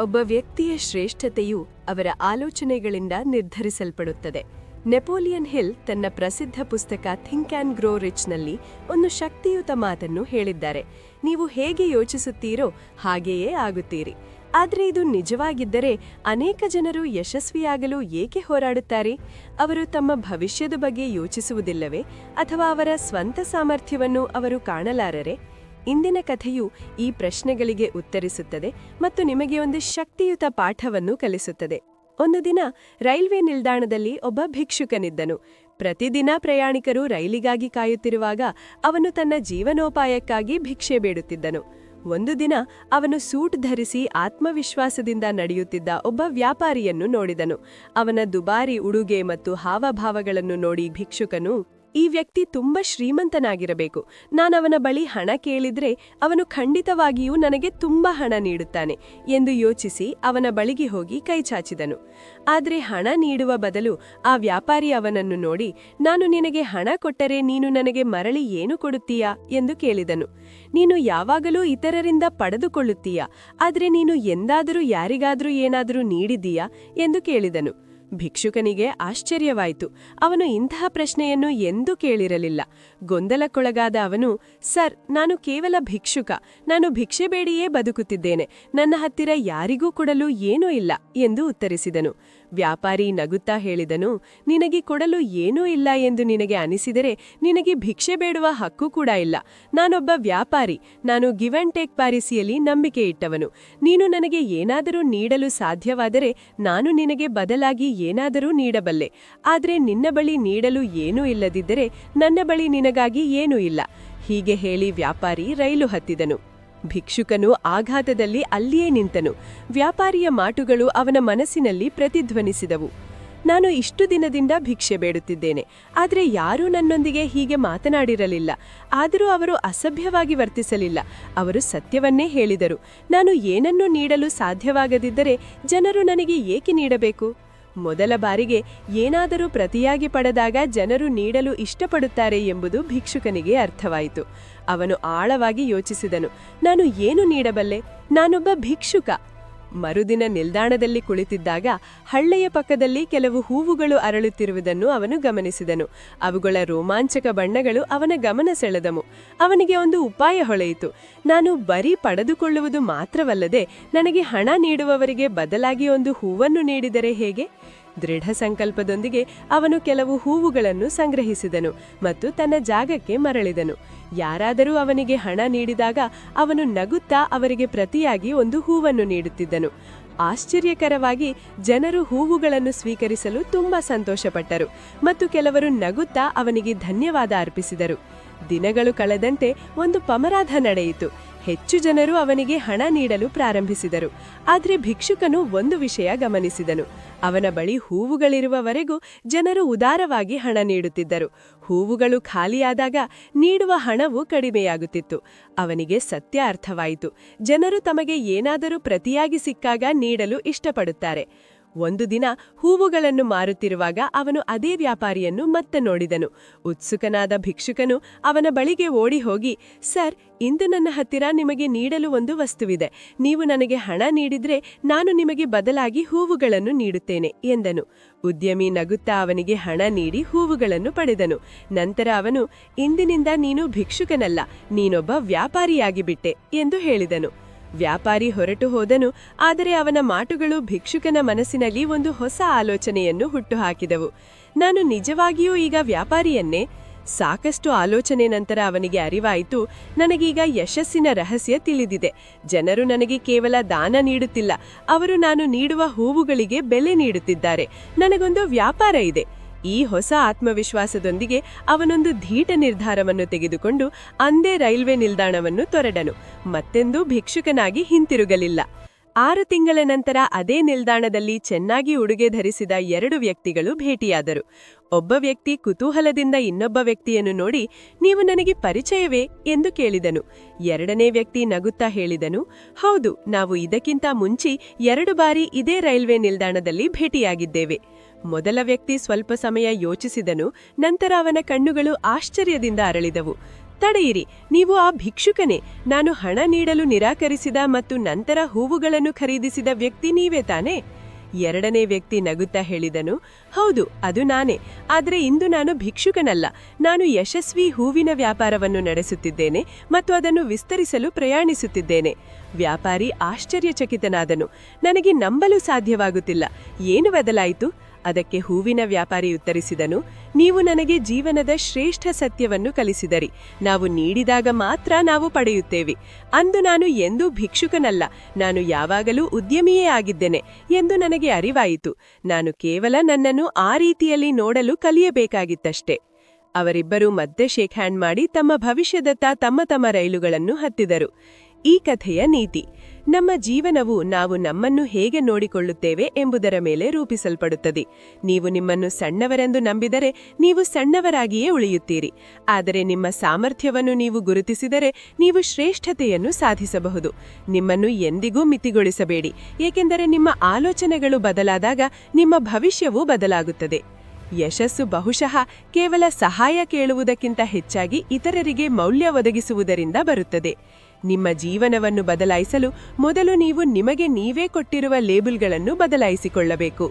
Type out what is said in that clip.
ಒಬ್ಬ ವ್ಯಕ್ತಿಯ ಶ್ರೇಷ್ಠತೆಯು ಅವರ ಆಲೋಚನೆಗಳಿಂದ ನಿರ್ಧರಿಸಲ್ಪಡುತ್ತದೆ. ನೆಪೋಲಿಯನ್ ಹಿಲ್ ತನ್ನ ಪ್ರಸಿದ್ಧ ಪುಸ್ತಕ ಥಿಂಕ್ ಆ್ಯಂಡ್ ಗ್ರೋ ರಿಚ್ನಲ್ಲಿ ಒಂದು ಶಕ್ತಿಯುತ ಮಾತನ್ನು ಹೇಳಿದ್ದಾರೆ. ನೀವು ಹೇಗೆ ಯೋಚಿಸುತ್ತೀರೋ ಹಾಗೆಯೇ ಆಗುತ್ತೀರಿ. ಆದರೆ ಇದು ನಿಜವಾಗಿದ್ದರೆ ಅನೇಕ ಜನರು ಯಶಸ್ವಿಯಾಗಲು ಏಕೆ ಹೋರಾಡುತ್ತಾರೆ? ಅವರು ತಮ್ಮ ಭವಿಷ್ಯದ ಬಗ್ಗೆ ಯೋಚಿಸುವುದಿಲ್ಲವೇ, ಅಥವಾ ಅವರ ಸ್ವಂತ ಸಾಮರ್ಥ್ಯವನ್ನು ಅವರು ಕಾಣಲಾರರೆ? ಇಂದಿನ ಕಥೆಯು ಈ ಪ್ರಶ್ನೆಗಳಿಗೆ ಉತ್ತರಿಸುತ್ತದೆ ಮತ್ತು ನಿಮಗೆ ಒಂದು ಶಕ್ತಿಯುತ ಪಾಠವನ್ನು ಕಲಿಸುತ್ತದೆ. ಒಂದು ದಿನ ರೈಲ್ವೆ ನಿಲ್ದಾಣದಲ್ಲಿ ಒಬ್ಬ ಭಿಕ್ಷುಕನಿದ್ದನು. ಪ್ರತಿದಿನ ಪ್ರಯಾಣಿಕರು ರೈಲಿಗಾಗಿ ಕಾಯುತ್ತಿರುವಾಗ ಅವನು ತನ್ನ ಜೀವನೋಪಾಯಕ್ಕಾಗಿ ಭಿಕ್ಷೆ ಬೇಡುತ್ತಿದ್ದನು. ಒಂದು ದಿನ ಅವನು ಸೂಟ್ ಧರಿಸಿ ಆತ್ಮವಿಶ್ವಾಸದಿಂದ ನಡೆಯುತ್ತಿದ್ದ ಒಬ್ಬ ವ್ಯಾಪಾರಿಯನ್ನು ನೋಡಿದನು. ಅವನ ದುಬಾರಿ ಉಡುಗೆ ಮತ್ತು ಹಾವಭಾವಗಳನ್ನು ನೋಡಿ ಭಿಕ್ಷುಕನು, ಈ ವ್ಯಕ್ತಿ ತುಂಬಾ ಶ್ರೀಮಂತನಾಗಿರಬೇಕು. ನಾನವನ ಬಳಿ ಹಣ ಕೇಳಿದ್ರೆ ಅವನು ಖಂಡಿತವಾಗಿಯೂ ನನಗೆ ತುಂಬಾ ಹಣ ನೀಡುತ್ತಾನೆ ಎಂದು ಯೋಚಿಸಿ ಅವನ ಬಳಿಗೆ ಹೋಗಿ ಕೈಚಾಚಿದನು. ಆದರೆ ಹಣ ನೀಡುವ ಬದಲು ಆ ವ್ಯಾಪಾರಿ ಅವನನ್ನು ನೋಡಿ, ನಾನು ನಿನಗೆ ಹಣ ಕೊಟ್ಟರೆ ನೀನು ನನಗೆ ಮರಳಿ ಏನು ಕೊಡುತ್ತೀಯಾ ಎಂದು ಕೇಳಿದನು. ನೀನು ಯಾವಾಗಲೂ ಇತರರಿಂದ ಪಡೆದುಕೊಳ್ಳುತ್ತೀಯಾ, ಆದರೆ ನೀನು ಎಂದಾದರೂ ಯಾರಿಗಾದರೂ ಏನಾದರೂ ನೀಡಿದ್ದೀಯಾ ಎಂದು ಕೇಳಿದನು. ಭಿಕ್ಷುಕನಿಗೆ ಆಶ್ಚರ್ಯವಾಯಿತು. ಅವನು ಇಂತಹ ಪ್ರಶ್ನೆಯನ್ನು ಎಂದೂ ಕೇಳಿರಲಿಲ್ಲ. ಗೊಂದಲಕ್ಕೊಳಗಾದ ಅವನು, ಸರ್, ನಾನು ಕೇವಲ ಭಿಕ್ಷುಕ. ನಾನು ಭಿಕ್ಷೆ ಬೇಡಿಯೇ ಬದುಕುತ್ತಿದ್ದೇನೆ. ನನ್ನ ಹತ್ತಿರ ಯಾರಿಗೂ ಕೊಡಲು ಏನೂ ಇಲ್ಲ ಎಂದು ಉತ್ತರಿಸಿದನು. ವ್ಯಾಪಾರಿ ನಗುತ್ತಾ ಹೇಳಿದನು, ನಿನಗೆ ಕೊಡಲು ಏನೂ ಇಲ್ಲ ಎಂದು ನಿನಗೆ ಅನಿಸಿದರೆ ನಿನಗೆ ಭಿಕ್ಷೆ ಬೇಡುವ ಹಕ್ಕು ಕೂಡ ಇಲ್ಲ. ನಾನೊಬ್ಬ ವ್ಯಾಪಾರಿ. ನಾನು ಗಿವ್ ಅಂಡ್ ಟೇಕ್ ಪಾಲಿಸಿಯಲ್ಲಿ ನಂಬಿಕೆ ಇಟ್ಟವನು. ನೀನು ನನಗೆ ಏನಾದರೂ ನೀಡಲು ಸಾಧ್ಯವಾದರೆ ನಾನು ನಿನಗೆ ಬದಲಾಗಿ ಏನಾದರೂ ನೀಡಬಲ್ಲೆ. ಆದರೆ ನಿನ್ನ ಬಳಿ ನೀಡಲು ಏನೂ ಇಲ್ಲದಿದ್ದರೆ ನನ್ನ ಬಳಿ ನಿನಗಾಗಿ ಏನೂ ಇಲ್ಲ. ಹೀಗೆ ಹೇಳಿ ವ್ಯಾಪಾರಿ ರೈಲು ಹತ್ತಿದನು. ಭಿಕ್ಷುಕನು ಆಘಾತದಲ್ಲಿ ಅಲ್ಲಿಯೇ ನಿಂತನು. ವ್ಯಾಪಾರಿಯ ಮಾತುಗಳು ಅವನ ಮನಸ್ಸಿನಲ್ಲಿ ಪ್ರತಿಧ್ವನಿಸಿದವು. ನಾನು ಇಷ್ಟು ದಿನದಿಂದ ಭಿಕ್ಷೆ ಬೇಡುತ್ತಿದ್ದೇನೆ, ಆದರೆ ಯಾರೂ ನನ್ನೊಂದಿಗೆ ಹೀಗೆ ಮಾತನಾಡಿರಲಿಲ್ಲ. ಆದರೂ ಅವರು ಅಸಭ್ಯವಾಗಿ ವರ್ತಿಸಲಿಲ್ಲ. ಅವರು ಸತ್ಯವನ್ನೇ ಹೇಳಿದರು. ನಾನು ಏನನ್ನೂ ನೀಡಲು ಸಾಧ್ಯವಾಗದಿದ್ದರೆ ಜನರು ನನಗೆ ಏಕೆ ನೀಡಬೇಕು? ಮೊದಲ ಬಾರಿಗೆ ಏನಾದರೂ ಪ್ರತಿಯಾಗಿ ಪಡೆದಾಗ ಜನರು ನೀಡಲು ಇಷ್ಟಪಡುತ್ತಾರೆ ಎಂಬುದು ಭಿಕ್ಷುಕನಿಗೆ ಅರ್ಥವಾಯಿತು. ಅವನು ಆಳವಾಗಿ ಯೋಚಿಸಿದನು, ನಾನು ಏನು ನೀಡಬಲ್ಲೆ? ನಾನೊಬ್ಬ ಭಿಕ್ಷುಕ. ಮರುದಿನ ನಿಲ್ದಾಣದಲ್ಲಿ ಕುಳಿತಿದ್ದಾಗ ಹಳ್ಳೆಯ ಪಕ್ಕದಲ್ಲಿ ಕೆಲವು ಹೂವುಗಳು ಅರಳುತ್ತಿರುವುದನ್ನು ಅವನು ಗಮನಿಸಿದನು. ಅವುಗಳ ರೋಮಾಂಚಕ ಬಣ್ಣಗಳು ಅವನ ಗಮನ ಸೆಳೆದವು. ಅವನಿಗೆ ಒಂದು ಉಪಾಯ ಹೊಳೆಯಿತು. ನಾನು ಬರೀ ಪಡೆದುಕೊಳ್ಳುವುದು ಮಾತ್ರವಲ್ಲದೆ ನನಗೆ ಹಣ ನೀಡುವವರಿಗೆ ಬದಲಾಗಿ ಒಂದು ಹೂವನ್ನು ನೀಡಿದರೆ ಹೇಗೆ? ದೃಢ ಸಂಕಲ್ಪದೊಂದಿಗೆ ಅವನು ಕೆಲವು ಹೂವುಗಳನ್ನು ಸಂಗ್ರಹಿಸಿದನು ಮತ್ತು ತನ್ನ ಜಾಗಕ್ಕೆ ಮರಳಿದನು. ಯಾರಾದರೂ ಅವನಿಗೆ ಹಣ ನೀಡಿದಾಗ ಅವನು ನಗುತ್ತಾ ಅವರಿಗೆ ಪ್ರತಿಯಾಗಿ ಒಂದು ಹೂವನ್ನು ನೀಡುತ್ತಿದ್ದನು. ಆಶ್ಚರ್ಯಕರವಾಗಿ ಜನರು ಹೂವುಗಳನ್ನು ಸ್ವೀಕರಿಸಲು ತುಂಬಾ ಸಂತೋಷಪಟ್ಟರು ಮತ್ತು ಕೆಲವರು ನಗುತ್ತಾ ಅವನಿಗೆ ಧನ್ಯವಾದ ಅರ್ಪಿಸಿದರು. ದಿನಗಳು ಕಳೆದಂತೆ ಒಂದು ಪಮರಾಧ ನಡೆಯಿತು. ಹೆಚ್ಚು ಜನರು ಅವನಿಗೆ ಹಣ ನೀಡಲು ಪ್ರಾರಂಭಿಸಿದರು. ಆದರೆ ಭಿಕ್ಷುಕನು ಒಂದು ವಿಷಯ ಗಮನಿಸಿದನು. ಅವನ ಬಳಿ ಹೂವುಗಳಿರುವವರೆಗೂ ಜನರು ಉದಾರವಾಗಿ ಹಣ ನೀಡುತ್ತಿದ್ದರು. ಹೂವುಗಳು ಖಾಲಿಯಾದಾಗ ನೀಡುವ ಹಣವು ಕಡಿಮೆಯಾಗುತ್ತಿತ್ತು. ಅವನಿಗೆ ಸತ್ಯ ಅರ್ಥವಾಯಿತು. ಜನರು ತಮಗೆ ಏನಾದರೂ ಪ್ರತಿಯಾಗಿ ಸಿಕ್ಕಾಗ ನೀಡಲು ಇಷ್ಟಪಡುತ್ತಾರೆ. ಒಂದು ದಿನ ಹೂವುಗಳನ್ನು ಮಾರುತ್ತಿರುವಾಗ ಅವನು ಅದೇ ವ್ಯಾಪಾರಿಯನ್ನು ಮತ್ತೆ ನೋಡಿದನು. ಉತ್ಸುಕನಾದ ಭಿಕ್ಷುಕನು ಅವನ ಬಳಿಗೆ ಓಡಿ ಹೋಗಿ, ಸರ್, ಇಂದು ನನ್ನ ಹತ್ತಿರ ನಿಮಗೆ ನೀಡಲು ಒಂದು ವಸ್ತುವಿದೆ. ನೀವು ನನಗೆ ಹಣ ನೀಡಿದ್ರೆ ನಾನು ನಿಮಗೆ ಬದಲಾಗಿ ಹೂವುಗಳನ್ನು ನೀಡುತ್ತೇನೆ ಎಂದನು. ಉದ್ಯಮಿ ನಗುತ್ತಾ ಅವನಿಗೆ ಹಣ ನೀಡಿ ಹೂವುಗಳನ್ನು ಪಡೆದನು. ನಂತರ ಅವನು, ಇಂದಿನಿಂದ ನೀನು ಭಿಕ್ಷುಕನಲ್ಲ, ನೀನೊಬ್ಬ ವ್ಯಾಪಾರಿಯಾಗಿ ಬಿಟ್ಟೆ ಎಂದು ಹೇಳಿದನು. ವ್ಯಾಪಾರಿ ಹೊರಟು ಹೋದನು. ಆದರೆ ಅವನ ಮಾತುಗಳು ಭಿಕ್ಷುಕನ ಮನಸ್ಸಿನಲ್ಲಿ ಒಂದು ಹೊಸ ಆಲೋಚನೆಯನ್ನು ಹುಟ್ಟುಹಾಕಿದವು. ನಾನು ನಿಜವಾಗಿಯೂ ಈಗ ವ್ಯಾಪಾರಿಯನ್ನೇ? ಸಾಕಷ್ಟು ಆಲೋಚನೆ ನಂತರ ಅವನಿಗೆ ಅರಿವಾಯಿತು, ನನಗೀಗ ಯಶಸ್ಸಿನ ರಹಸ್ಯ ತಿಳಿದಿದೆ. ಜನರು ನನಗೆ ಕೇವಲ ದಾನ ನೀಡುತ್ತಿಲ್ಲ, ಅವರು ನಾನು ನೀಡುವ ಹೂವುಗಳಿಗೆ ಬೆಲೆ ನೀಡುತ್ತಿದ್ದಾರೆ. ನನಗೊಂದು ವ್ಯಾಪಾರ ಇದೆ. ಈ ಹೊಸ ಆತ್ಮವಿಶ್ವಾಸದೊಂದಿಗೆ ಅವನೊಂದು ಧೀಟ ನಿರ್ಧಾರವನ್ನು ತೆಗೆದುಕೊಂಡು ಅಂದೇ ರೈಲ್ವೆ ನಿಲ್ದಾಣವನ್ನು ತೊರೆದನು. ಮತ್ತೆಂದೂ ಭಿಕ್ಷುಕನಾಗಿ ಹಿಂತಿರುಗಲಿಲ್ಲ. 6 ತಿಂಗಳ ನಂತರ ಅದೇ ನಿಲ್ದಾಣದಲ್ಲಿ ಚೆನ್ನಾಗಿ ಉಡುಗೆ ಧರಿಸಿದ 2 ವ್ಯಕ್ತಿಗಳು ಭೇಟಿಯಾದರು. ಒಬ್ಬ ವ್ಯಕ್ತಿ ಕುತೂಹಲದಿಂದ ಇನ್ನೊಬ್ಬ ವ್ಯಕ್ತಿಯನ್ನು ನೋಡಿ, ನೀವು ನನಗೆ ಪರಿಚಯವೇ ಎಂದು ಕೇಳಿದನು. ಎರಡನೇ ವ್ಯಕ್ತಿ ನಗುತ್ತಾ ಹೇಳಿದನು, ಹೌದು, ನಾವು ಇದಕ್ಕಿಂತ ಮುಂಚೆ 2 ಬಾರಿ ಇದೇ ರೈಲ್ವೆ ನಿಲ್ದಾಣದಲ್ಲಿ ಭೇಟಿಯಾಗಿದ್ದೇವೆ. ಮೊದಲ ವ್ಯಕ್ತಿ ಸ್ವಲ್ಪ ಸಮಯ ಯೋಚಿಸಿದನು. ನಂತರ ಅವನ ಕಣ್ಣುಗಳು ಆಶ್ಚರ್ಯದಿಂದ ಅರಳಿದವು. ತಡೆಯಿರಿ, ನೀವು ಆ ಭಿಕ್ಷುಕನೇ, ನಾನು ಹಣ ನೀಡಲು ನಿರಾಕರಿಸಿದ ಮತ್ತು ನಂತರ ಹೂವುಗಳನ್ನು ಖರೀದಿಸಿದ ವ್ಯಕ್ತಿ ನೀವೇ ತಾನೇ? ಎರಡನೇ ವ್ಯಕ್ತಿ ನಗುತ್ತಾ ಹೇಳಿದನು, ಹೌದು, ಅದು ನಾನೇ. ಆದರೆ ಇಂದು ನಾನು ಭಿಕ್ಷುಕನಲ್ಲ, ನಾನು ಯಶಸ್ವಿ ಹೂವಿನ ವ್ಯಾಪಾರವನ್ನು ನಡೆಸುತ್ತಿದ್ದೇನೆ ಮತ್ತು ಅದನ್ನು ವಿಸ್ತರಿಸಲು ಪ್ರಯಾಣಿಸುತ್ತಿದ್ದೇನೆ. ವ್ಯಾಪಾರಿ ಆಶ್ಚರ್ಯಚಕಿತನಾದನು. ನನಗೆ ನಂಬಲು ಸಾಧ್ಯವಾಗುತ್ತಿಲ್ಲ, ಏನು ಬದಲಾಯಿತು? ಅದಕ್ಕೆ ಹೂವಿನ ವ್ಯಾಪಾರಿ ಉತ್ತರಿಸಿದನು, ನೀವು ನನಗೆ ಜೀವನದ ಶ್ರೇಷ್ಠ ಸತ್ಯವನ್ನು ಕಲಿಸಿದರಿ. ನಾವು ನೀಡಿದಾಗ ಮಾತ್ರ ನಾವು ಪಡೆಯುತ್ತೇವೆ. ಅಂದು ನಾನು ಎಂದೂ ಭಿಕ್ಷುಕನಲ್ಲ, ನಾನು ಯಾವಾಗಲೂ ಉದ್ಯಮಿಯೇ ಆಗಿದ್ದೇನೆ ಎಂದು ನನಗೆ ಅರಿವಾಯಿತು. ನಾನು ಕೇವಲ ನನ್ನನ್ನು ಆ ರೀತಿಯಲ್ಲಿ ನೋಡಲು ಕಲಿಯಬೇಕಾಗಿತ್ತಷ್ಟೇ. ಅವರಿಬ್ಬರೂ ಮತ್ತೆ ಶೇಕ್ ಹ್ಯಾಂಡ್ ಮಾಡಿ ತಮ್ಮ ಭವಿಷ್ಯದತ್ತ ತಮ್ಮ ರೈಲುಗಳನ್ನು ಹತ್ತಿದರು. ಈ ಕಥೆಯ ನೀತಿ: ನಮ್ಮ ಜೀವನವು ನಾವು ನಮ್ಮನ್ನು ಹೇಗೆ ನೋಡಿಕೊಳ್ಳುತ್ತೇವೆ ಎಂಬುದರ ಮೇಲೆ ರೂಪಿಸಲ್ಪಡುತ್ತದೆ. ನೀವು ನಿಮ್ಮನ್ನು ಸಣ್ಣವರೆಂದು ನಂಬಿದರೆ ನೀವು ಸಣ್ಣವರಾಗಿಯೇ ಉಳಿಯುತ್ತೀರಿ. ಆದರೆ ನಿಮ್ಮ ಸಾಮರ್ಥ್ಯವನ್ನು ನೀವು ಗುರುತಿಸಿದರೆ ನೀವು ಶ್ರೇಷ್ಠತೆಯನ್ನು ಸಾಧಿಸಬಹುದು. ನಿಮ್ಮನ್ನು ಎಂದಿಗೂ ಮಿತಿಗೊಳಿಸಬೇಡಿ, ಏಕೆಂದರೆ ನಿಮ್ಮ ಆಲೋಚನೆಗಳು ಬದಲಾದಾಗ ನಿಮ್ಮ ಭವಿಷ್ಯವೂ ಬದಲಾಗುತ್ತದೆ. ಯಶಸ್ಸು ಬಹುಶಃ ಕೇವಲ ಸಹಾಯ ಕೇಳುವುದಕ್ಕಿಂತ ಹೆಚ್ಚಾಗಿ ಇತರರಿಗೆ ಮೌಲ್ಯ ಒದಗಿಸುವುದರಿಂದ ಬರುತ್ತದೆ. ನಿಮ್ಮ ಜೀವನವನ್ನು ಬದಲಾಯಿಸಲು ಮೊದಲು ನೀವು ನಿಮಗೆ ನೀವೇ ಕೊಟ್ಟಿರುವ ಲೇಬಲ್ಗಳನ್ನು ಬದಲಾಯಿಸಿಕೊಳ್ಳಬೇಕು.